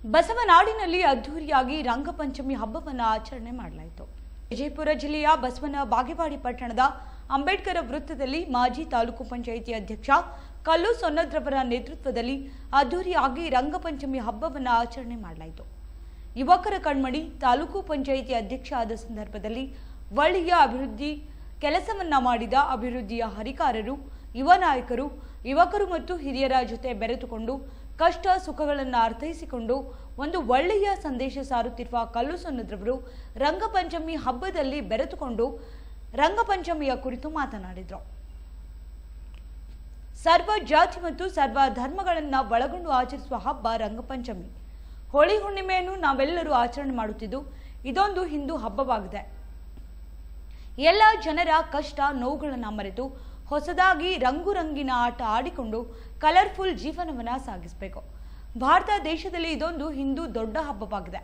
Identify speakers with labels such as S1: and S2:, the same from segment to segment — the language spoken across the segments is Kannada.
S1: ಬಸವನಾಡಿನಲ್ಲಿ ಅದ್ದೂರಿಯಾಗಿ ರಂಗಪಂಚಮಿ ಹಬ್ಬವನ್ನು ಆಚರಣೆ ಮಾಡಲಾಯಿತು. ವಿಜಯಪುರ ಜಿಲ್ಲೆಯ ಬಸವನ ಬಾಗೇವಾಡಿ ಪಟ್ಟಣದ ಅಂಬೇಡ್ಕರ್ ವೃತ್ತದಲ್ಲಿ ಮಾಜಿ ತಾಲೂಕು ಪಂಚಾಯಿತಿ ಅಧ್ಯಕ್ಷ ಕಲ್ಲು ಸೊನ್ನದ್ರವರ ನೇತೃತ್ವದಲ್ಲಿ ಅದ್ದೂರಿಯಾಗಿ ರಂಗಪಂಚಮಿ ಹಬ್ಬವನ್ನು ಆಚರಣೆ ಮಾಡಲಾಯಿತು. ಯುವಕರ ಕಣ್ಮಣಿ ತಾಲೂಕು ಪಂಚಾಯಿತಿ ಅಧ್ಯಕ್ಷ ಆದ ಸಂದರ್ಭದಲ್ಲಿ ಒಳ್ಳೆಯ ಅಭಿವೃದ್ಧಿ ಕೆಲಸವನ್ನ ಮಾಡಿದ ಅಭಿವೃದ್ಧಿಯ ಹರಿಕಾರರು, ಯುವ ನಾಯಕರು, ಯುವಕರು ಮತ್ತು ಹಿರಿಯರ ಜೊತೆ ಬೆರೆತುಕೊಂಡು ಕಷ್ಟ ಸುಖಗಳನ್ನು ಅರ್ಥೈಸಿಕೊಂಡು ಒಂದು ಒಳ್ಳೆಯ ಸಂದೇಶ ಸಾರುತ್ತಿರುವ ಕಲ್ಲು ಸೊನ್ನದ್ರವರು ರಂಗಪಂಚಮಿ ಹಬ್ಬದಲ್ಲಿ ಬೆರೆತುಕೊಂಡು ರಂಗಪಂಚಮಿಯ ಕುರಿತು ಮಾತನಾಡಿದರು. ಸರ್ವ ಜಾತಿ ಮತ್ತು ಸರ್ವ ಧರ್ಮಗಳನ್ನು ಒಳಗೊಂಡು ಆಚರಿಸುವ ಹಬ್ಬ ರಂಗಪಂಚಮಿ. ಹೋಳಿ ಹುಣ್ಣಿಮೆಯನ್ನು ನಾವೆಲ್ಲರೂ ಆಚರಣೆ ಮಾಡುತ್ತಿದ್ದು ಇದೊಂದು ಹಿಂದೂ ಹಬ್ಬವಾಗಿದೆ. ಎಲ್ಲ ಜನರ ಕಷ್ಟ ನೋವುಗಳನ್ನು ಮರೆತು ಹೊಸದಾಗಿ ರಂಗುರಂಗಿನ ಆಟ ಆಡಿಕೊಂಡು ಕಲರ್ಫುಲ್ ಜೀವನವನ್ನು ಸಾಗಿಸಬೇಕು. ಭಾರತ ದೇಶದಲ್ಲಿ ಇದೊಂದು ಹಿಂದೂ ದೊಡ್ಡ ಹಬ್ಬವಾಗಿದೆ.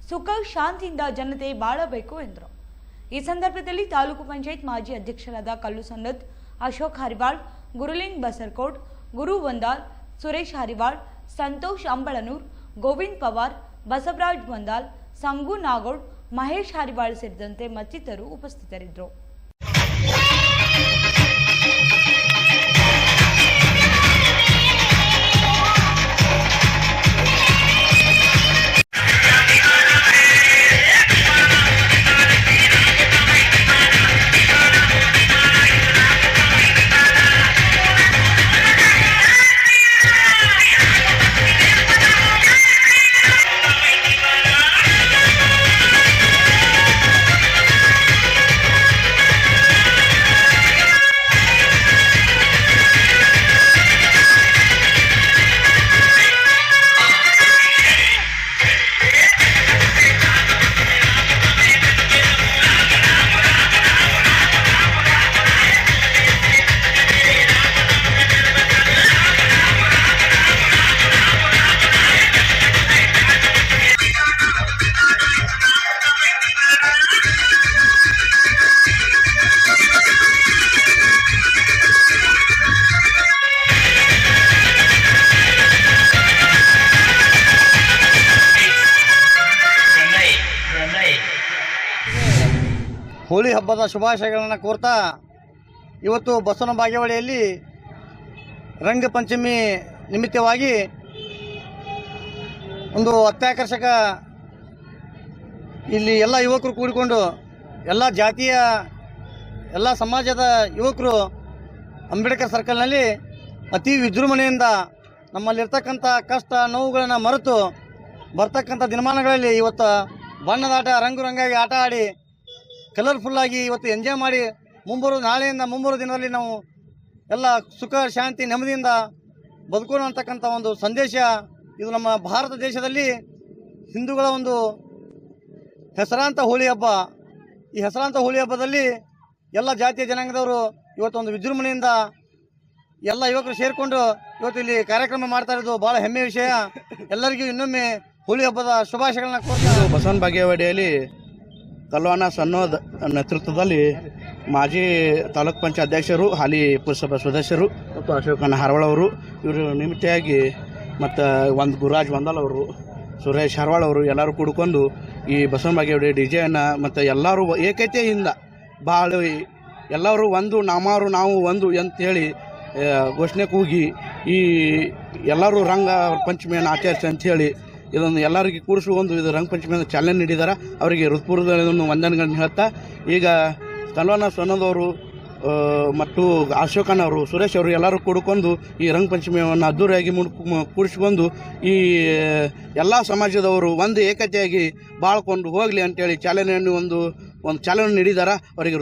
S1: ಸುಖ ಶಾಂತಿಯಿಂದ ಜನತೆ ಬಾಳಬೇಕು ಎಂದರು. ಈ ಸಂದರ್ಭದಲ್ಲಿ ತಾಲೂಕು ಪಂಚಾಯತ್ ಮಾಜಿ ಅಧ್ಯಕ್ಷರಾದ ಕಲ್ಲು ಸೊನ್ನದ್, ಅಶೋಕ್ ಹರಿವಾಳ್, ಗುರುಲಿಂಗ್ ಬಸರ್ಕೋಟ್, ಗುರು ವಂದಾಲ್, ಸುರೇಶ್ ಹರಿವಾಳ್, ಸಂತೋಷ್ ಅಂಬಳನೂರ್, ಗೋವಿಂದ್ ಪವಾರ್, ಬಸವರಾಜ್ ವಂದಾಲ್, ಸಂಗು ನಾಗೋಡ್, ಮಹೇಶ್ ಹರಿವಾಳ್ ಸೇರಿದಂತೆ ಮತ್ತಿತರರು ಉಪಸ್ಥಿತರಿದ್ದರು.
S2: ಹೋಳಿ ಹಬ್ಬದ ಶುಭಾಶಯಗಳನ್ನು ಕೋರ್ತಾ ಇವತ್ತು ಬಸವನ ಬಾಗೇವಾಡಿಯಲ್ಲಿ ರಂಗಪಂಚಮಿ ನಿಮಿತ್ತವಾಗಿ ಒಂದು ಅತ್ಯಾಕರ್ಷಕ ಇಲ್ಲಿ ಎಲ್ಲ ಯುವಕರು ಕೂಡಿಕೊಂಡು ಎಲ್ಲ ಜಾತಿಯ ಎಲ್ಲ ಸಮಾಜದ ಯುವಕರು ಅಂಬೇಡ್ಕರ್ ಸರ್ಕಲ್ನಲ್ಲಿ ಅತಿ ವಿಜೃಂಭಣೆಯಿಂದ ನಮ್ಮಲ್ಲಿರ್ತಕ್ಕಂಥ ಕಷ್ಟ ನೋವುಗಳನ್ನು ಮರೆತು ಬರ್ತಕ್ಕಂಥ ದಿನಮಾನಗಳಲ್ಲಿ ಇವತ್ತು ಬಣ್ಣದಾಟ ರಂಗುರಂಗಾಗಿ ಆಟ ಆಡಿ ಕಲರ್ಫುಲ್ಲಾಗಿ ಇವತ್ತು ಎಂಜಾಯ್ ಮಾಡಿ ನಾಳೆಯಿಂದ ಮುಂಬರುವ ದಿನದಲ್ಲಿ ನಾವು ಎಲ್ಲ ಸುಖ ಶಾಂತಿ ನೆಮ್ಮದಿಯಿಂದ ಬದುಕೋಣ ಅಂತಕ್ಕಂಥ ಒಂದು ಸಂದೇಶ ಇದು ನಮ್ಮ ಭಾರತ ದೇಶದಲ್ಲಿ ಹಿಂದೂಗಳ ಒಂದು ಹೆಸರಾಂತ ಹೋಳಿ ಹಬ್ಬ. ಈ ಹೆಸರಾಂತ ಹೋಳಿ ಹಬ್ಬದಲ್ಲಿ ಎಲ್ಲ ಜಾತಿಯ ಜನಾಂಗದವರು ಇವತ್ತೊಂದು ವಿಜೃಂಭಣೆಯಿಂದ ಎಲ್ಲ ಯುವಕರು ಸೇರಿಕೊಂಡು ಇವತ್ತು ಇಲ್ಲಿ ಕಾರ್ಯಕ್ರಮ ಮಾಡ್ತಾ ಇರೋದು ಭಾಳ ಹೆಮ್ಮೆಯ ವಿಷಯ. ಎಲ್ಲರಿಗೂ ಇನ್ನೊಮ್ಮೆ ಹೋಳಿ ಹಬ್ಬದ ಶುಭಾಶಯಗಳನ್ನ ಕೋರ್ತಾ
S3: ಬಸವನ ಬಾಗೇವಾಡಿಯಲ್ಲಿ ಕಲ್ವಾನ ಸನ್ನೋದ್ ನೇತೃತ್ವದಲ್ಲಿ ಮಾಜಿ ತಾಲೂಕ್ ಪಂಚಾಯತ್ ಅಧ್ಯಕ್ಷರು, ಹಾಲಿ ಪುರಸಭಾ ಸದಸ್ಯರು ಮತ್ತು ಅಶೋಕನ ಹರವಾಳ್ ಅವರು ಇವರು ನಿಮಿತ್ತವಾಗಿ ಮತ್ತು ಗುರುರಾಜ್ ವಂದಾಲ್ ಅವರು, ಸುರೇಶ್ ಹರವಾಳ್ ಅವರು ಎಲ್ಲರೂ ಕೂಡ್ಕೊಂಡು ಈ ಬಸವನ ಬಾಗೇವಾಡಿ ಡಿಜೆಯನ್ನು ಮತ್ತು ಎಲ್ಲರೂ ಏಕತೆಯಿಂದ ಬಾಳಿ ಎಲ್ಲರೂ ಒಂದು ನಾವು ಒಂದು ಅಂತೇಳಿ ಘೋಷಣೆ ಕೂಗಿ ಈ ಎಲ್ಲರೂ ರಂಗ ಪಂಚಮಿಯನ್ನು ಆಚರಿಸಿ ಅಂಥೇಳಿ ಇದೊಂದು ಎಲ್ಲರಿಗೆ ಕೂಡಿಸುವ ಒಂದು ಇದು ರಂಗಪಂಚಮಿಯನ್ನು ಚಾಲನೆ ನೀಡಿದ್ದಾರೆ. ಅವರಿಗೆ ಹೃತ್ಪೂರ್ವಕ ವಂದನೆಗಳನ್ನು ಹೇಳ್ತಾ ಈಗ ಕಲ್ವಾನ ಸೊನ್ನದವರು ಮತ್ತು ಅಶೋಕನವರು, ಸುರೇಶ್ ಅವರು ಎಲ್ಲರೂ ಕೂಡಿಕೊಂಡು ಈ ರಂಗಪಂಚಮಿಯನ್ನು ಅದ್ದೂರಿಯಾಗಿ ಕೂಡಿಸಿಕೊಂಡು ಈ ಎಲ್ಲ ಸಮಾಜದವರು ಒಂದು ಏಕತೆಯಾಗಿ ಬಾಳ್ಕೊಂಡು ಹೋಗಲಿ ಅಂತೇಳಿ ಚಾಲನೆಯನ್ನು ಒಂದು ಚಾಲನೆ ನೀಡಿದ್ದಾರೆ. ಅವರಿಗೆ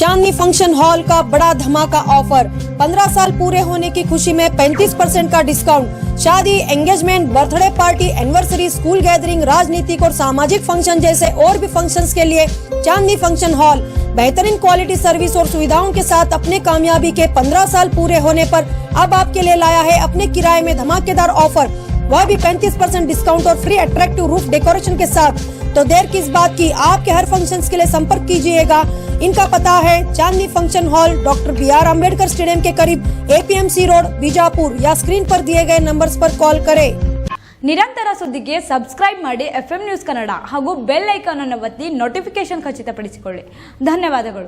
S4: चांदनी फंक्शन हॉल का बड़ा धमाका ऑफर, 15 साल पूरे होने की खुशी में 35% का डिस्काउंट। शादी, engagement, birthday party, anniversary, school gathering, राजनीतिक और सामाजिक फंक्शन जैसे और भी फंक्शंस के लिए चांदनी फंक्शन हॉल बेहतरीन क्वालिटी सर्विस और सुविधाओं के साथ अपने कामयाबी के 15 साल पूरे होने पर अब आपके लिए लाया है अपने किराए में धमाकेदार ऑफर, वह भी 35% डिस्काउंट और फ्री अट्रैक्टिव रूफ डेकोरेशन के साथ। तो देर किस बात की, आपके हर फंक्शंस के लिए संपर्क कीजिएगा। इनका पता है Chandni function hall, doctor BR Ambedkar stadium के करीब, APMC रोड, बीजापुर, या स्क्रीन पर दिए गए नंबर्स पर कॉल करें।
S1: ನಿರಂತರ ಸುದ್ದಿಗೆ ಸಬ್ಸ್ಕ್ರೈಬ್ ಮಾಡಿ FM ನ್ಯೂಸ್ ಕನ್ನಡ ಹಾಗೂ ಬೆಲ್ ಐಕಾನ್ ಅನ್ನು ಒತ್ತಿ ನೋಟಿಫಿಕೇಶನ್ ಖಚಿತಪಡಿಸಿಕೊಳ್ಳಿ. ಧನ್ಯವಾದಗಳು.